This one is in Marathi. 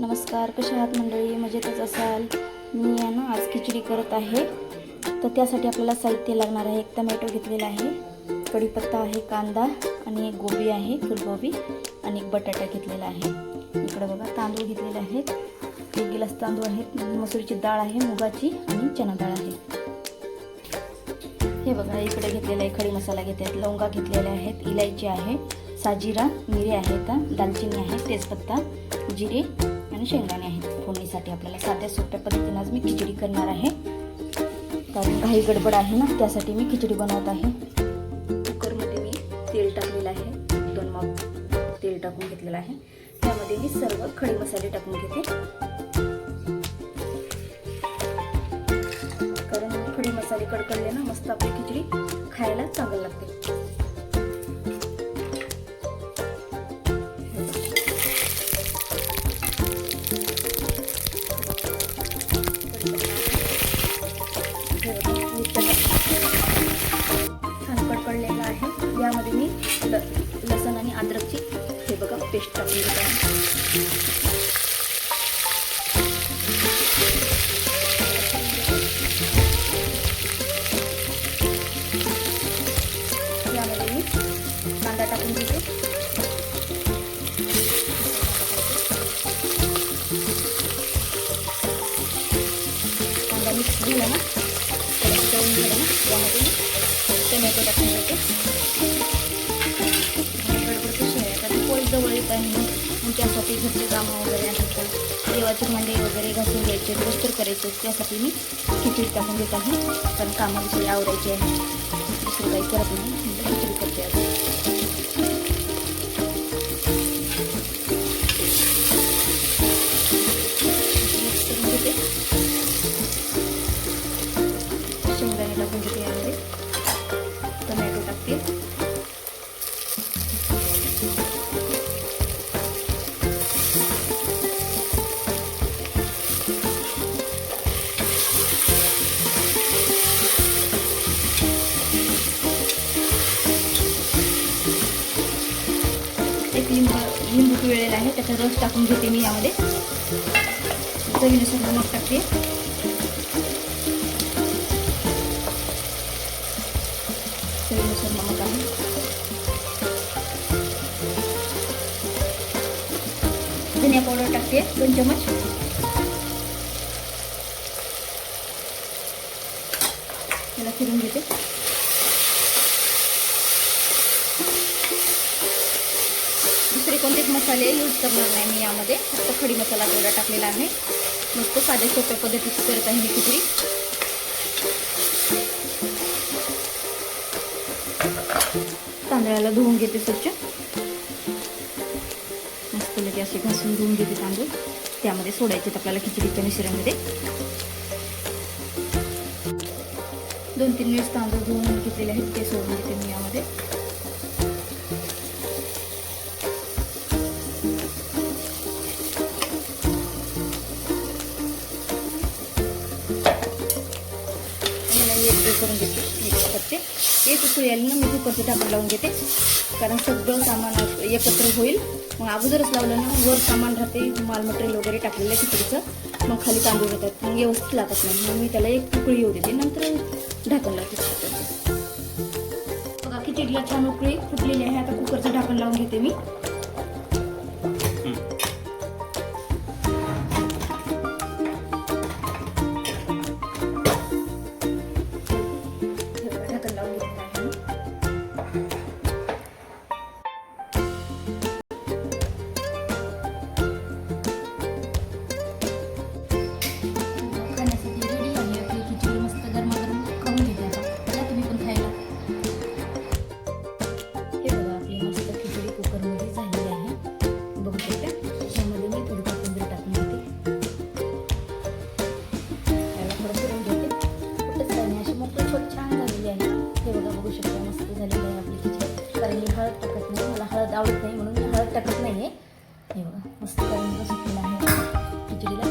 नमस्कार, कशा आहात मंडळी? मजेतच असाल. मी आहे ना आज खिचडी करत आहे. तर त्यासाठी आपल्याला साहित्य लागणार आहे. एक टोमॅटो घेतलेला आहे, कढीपत्ता आहे, कांदा आणि एक गोबी आहे, फुलगोबी आणि एक बटाटा घेतलेला आहे. इकडे बघा तांदूळ घेतलेले आहेत, 1 गिलास तांदूळ आहेत, मसूरची डाळ आहे, मुगाची आणि चना डाळ आहे. हे बघा इकडे घेतलेला आहे खडी मसाला घेतलेला, लवंगा घेतलेल्या आहेत, इलायची आहे, साजीरा, मिरे आहेत, दालचिनी आहे, तेजपत्ता, जिरे आणि शेंगदाणे आहेत. फोडणीसाठी आपल्याला साध्या सोप्या पद्धतीने आज मी खिचडी करणार आहे. कारण काही गडबड आहे ना, त्यासाठी मी खिचडी बनवत आहे. कुकरमध्ये मी तेल टाकलेलं आहे, 2 माप तेल टाकून घेतलेलं आहे. त्यामध्ये मी सर्व खडे मसाले टाकून घेते, कारण खडे मसाले कडकडले ना मस्त आपली खिचडी खायला चांगली लागते. छान कडकडलेला आहे. यामध्ये मी लसण आणि अद्रकची हे बघा पेस्ट टाकून घेत आहे. यामध्ये मी कांदा टाकून घेते. कांदा मिक्स झाला ना, तळून झालं ना, यामध्ये मी टोमॅटो टाकून घेते. गडबड कशी आहे, कारण पोळी जवळ येत आहे मग त्यासाठी घरचे कामं वगैरे आहेत, तर देवाचे भांडे वगैरे घासून घ्यायचे, गोष्ट करायचे, त्यासाठी मी खिचडी टाकून घेत आहे. कारण कामाविषयी आवरायचे आहे, दुसरं काही करत नाही, म्हणजे खिचडी करते आहे. मिक्स करून घेते. शेंगदाणे टाकून घेते, यामध्ये टोमॅटो टाकते. एक लिंबू पिळलेला आहे, त्याचा रस टाकून घेते मी यामध्ये. चवीनुसार नमक टाकते. चवीनुसार नमक आहे. धनिया पावडर टाकते 2 चमच. त्याला फिरून घेते. दुसरे कोणतेच मसाले यूज करणार नाही मी यामध्ये, फक्त खडी मसाला तेवढा टाकलेला आहे. मस्त साध्या सोप्या पद्धतीची करत आहे मी खिचडी. तांदळाला धुवून घेते स्वच्छ, मस्त लगे असे घासून धुवून घेते तांदूळ. त्यामध्ये सोडायचे आपल्याला खिचडीच्या मिश्रणमध्ये. 2-3 वेळेस तांदूळ धुवून घेतलेले आहेत, ते सोडून घेते मी यामध्ये. करून घेते, मिक्स करते. एक उकळी आली ना, मी कुकरची ढाकण लावून घेते, कारण सगळं सामान एकत्र होईल. मग अगोदरच लावलं ना, वर सामान राहते, माल मटेरियल वगैरे टाकलेलं खिचडीचं, मग खाली तांदूळ येतात, मग व्यवस्थित लागत नाही. मग मी त्याला एक उकळी येऊ देते, नंतर ढाकण लावते कुकरचं. बघा खिचडीला छान उकळी फुटलेली आहे. आता कुकरचं ढाकण लावून घेते मी. हळद टाकत नाही, मला हळद आवडत नाही म्हणून मी हळद टाकत नाही आहे. हे बघा मस्त रंग सुटलेला आहे खिचडीला.